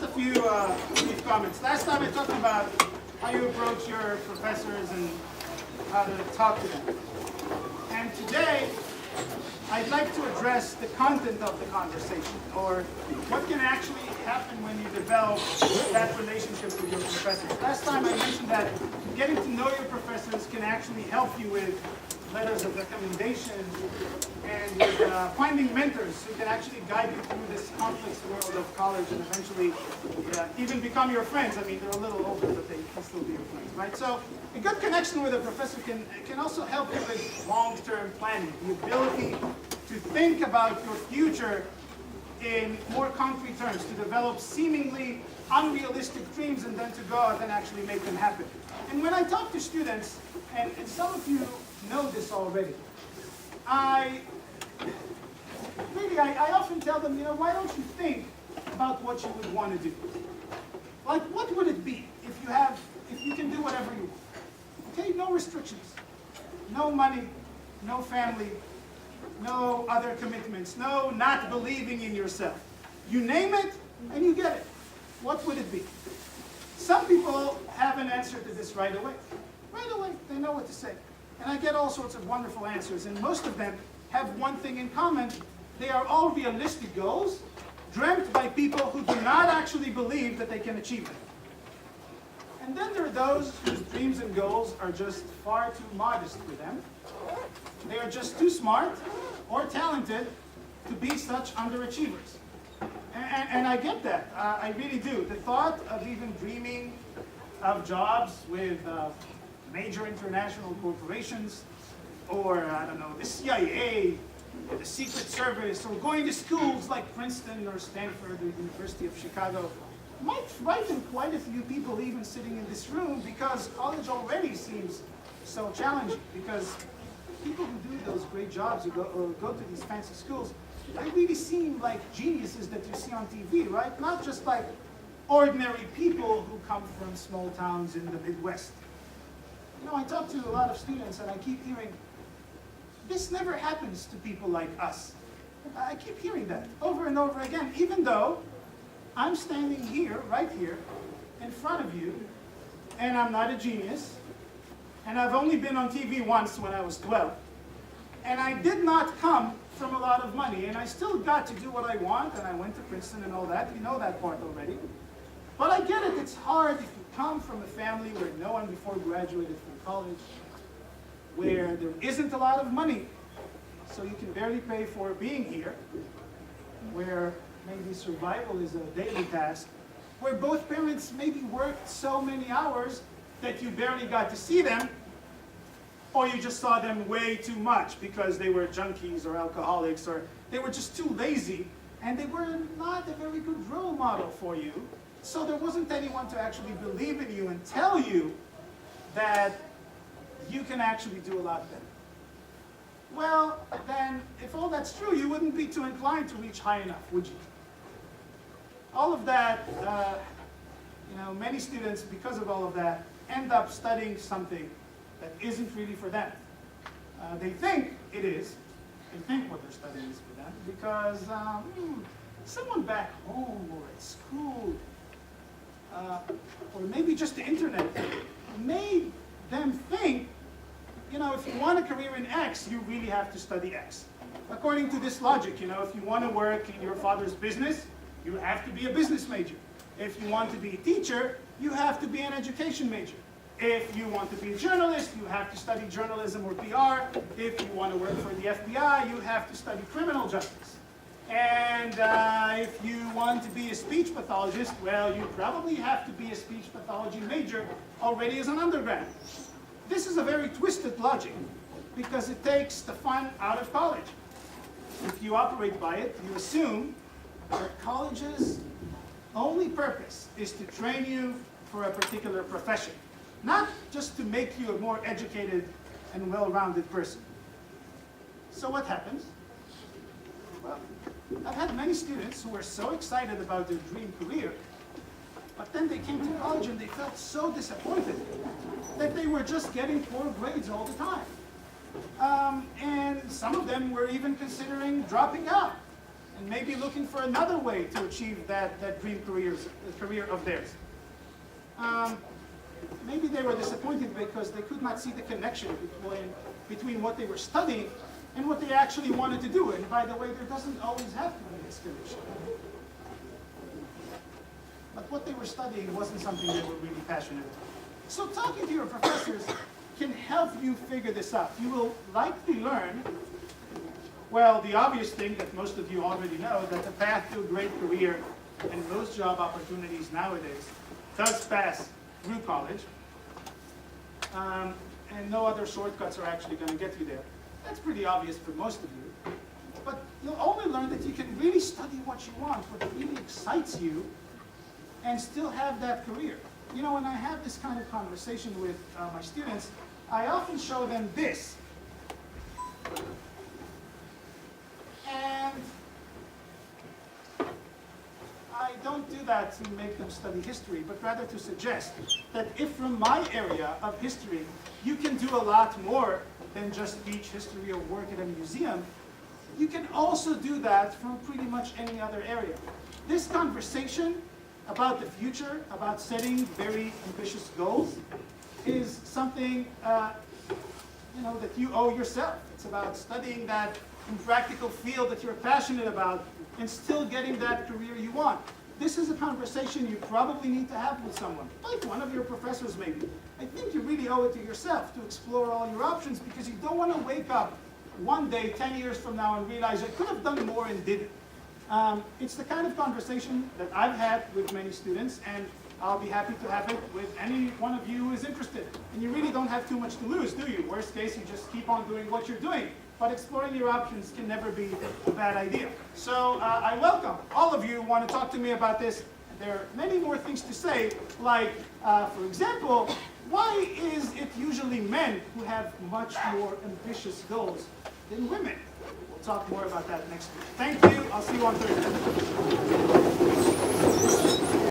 just a few brief comments. Last time I talked about how you approach your professors and how to talk to them. And today, I'd like to address the content of the conversation, or what can actually happen when you develop that relationship with your professors. Last time I mentioned that getting to know your professors can actually help you with letters of recommendation and with finding mentors who can actually guide you through this complex world of college and eventually even become your friends. I mean, they're a little older, but they can still be your friends, right? So a good connection with a professor can also help you with long-term planning, the ability to think about your future in more concrete terms, to develop seemingly unrealistic dreams and then to go out and actually make them happen. And when I talk to students, and some of you know this already, I often tell them, why don't you think about what you would want to do? Like, what would it be if you can do whatever you want? Okay, no restrictions, no money, no family, no other commitments, no not believing in yourself. You name it and you get it. What would it be? Some people have an answer to this right away. Right away, they know what to say. And I get all sorts of wonderful answers, and most of them have one thing in common. They are all realistic goals, dreamt by people who do not actually believe that they can achieve them. And then there are those whose dreams and goals are just far too modest for them. They are just too smart or talented to be such underachievers. And I get that, I really do. The thought of even dreaming of jobs with major international corporations, or I don't know, the CIA, or the Secret Service, or going to schools like Princeton or Stanford or the University of Chicago might frighten quite a few people even sitting in this room, because college already seems so challenging, because people who do those great jobs or go to these fancy schools, they really seem like geniuses that you see on TV, right? Not just like ordinary people who come from small towns in the Midwest. I talk to a lot of students and I keep hearing, this never happens to people like us. I keep hearing that over and over again, even though I'm standing here, right here, in front of you, and I'm not a genius, and I've only been on TV once when I was 12, and I did not come from a lot of money, and I still got to do what I want, and I went to Princeton and all that. You know that part already. But I get it, it's hard if you come from a family where no one before graduated from college, where there isn't a lot of money, so you can barely pay for being here, where maybe survival is a daily task, where both parents maybe worked so many hours that you barely got to see them, or you just saw them way too much because they were junkies or alcoholics, or they were just too lazy, and they were not a very good role model for you. So there wasn't anyone to actually believe in you and tell you that you can actually do a lot better. Well, then, if all that's true, you wouldn't be too inclined to reach high enough, would you? All of that, many students, because of all of that, end up studying something that isn't really for them. They think it is. They think what they're studying is for them because someone back home or at school, or maybe just the internet, made them think, if you want a career in X, you really have to study X. According to this logic, if you want to work in your father's business, you have to be a business major. If you want to be a teacher, you have to be an education major. If you want to be a journalist, you have to study journalism or PR. If you want to work for the FBI, you have to study criminal justice. And if you want to be a speech pathologist, well, you probably have to be a speech pathology major already as an undergrad. This is a very twisted logic because it takes the fun out of college. If you operate by it, you assume that college's only purpose is to train you for a particular profession, not just to make you a more educated and well-rounded person. So what happens? Well, I've had many students who were so excited about their dream career, but then they came to college and they felt so disappointed that they were just getting poor grades all the time. And some of them were even considering dropping out. and maybe looking for another way to achieve that dream career of theirs. Maybe they were disappointed because they could not see the connection between what they were studying and what they actually wanted to do. And by the way, there doesn't always have to be this connection. But what they were studying wasn't something they were really passionate about. So talking to your professors can help you figure this out. You will likely learn, well, the obvious thing that most of you already know, that the path to a great career and most job opportunities nowadays does pass through college. And no other shortcuts are actually going to get you there. That's pretty obvious for most of you. But you'll only learn that you can really study what you want, what really excites you, and still have that career. You know, when I have this kind of conversation with my students, I often show them this. And I don't do that to make them study history, but rather to suggest that if from my area of history, you can do a lot more than just teach history or work at a museum, you can also do that from pretty much any other area. This conversation about the future, about setting very ambitious goals, is something you know, that you owe yourself. It's about studying that practical field that you're passionate about and still getting that career you want. This is a conversation you probably need to have with someone, like one of your professors maybe. I think you really owe it to yourself to explore all your options, because you don't want to wake up one day, 10 years from now, and realize I could have done more and didn't. It's the kind of conversation that I've had with many students, and I'll be happy to have it with any one of you who is interested. And you really don't have too much to lose, do you? Worst case, you just keep on doing what you're doing. But exploring your options can never be a bad idea. So I welcome all of you who want to talk to me about this. There are many more things to say, like, for example, why is it usually men who have much more ambitious goals than women? We'll talk more about that next week. Thank you. I'll see you on Thursday.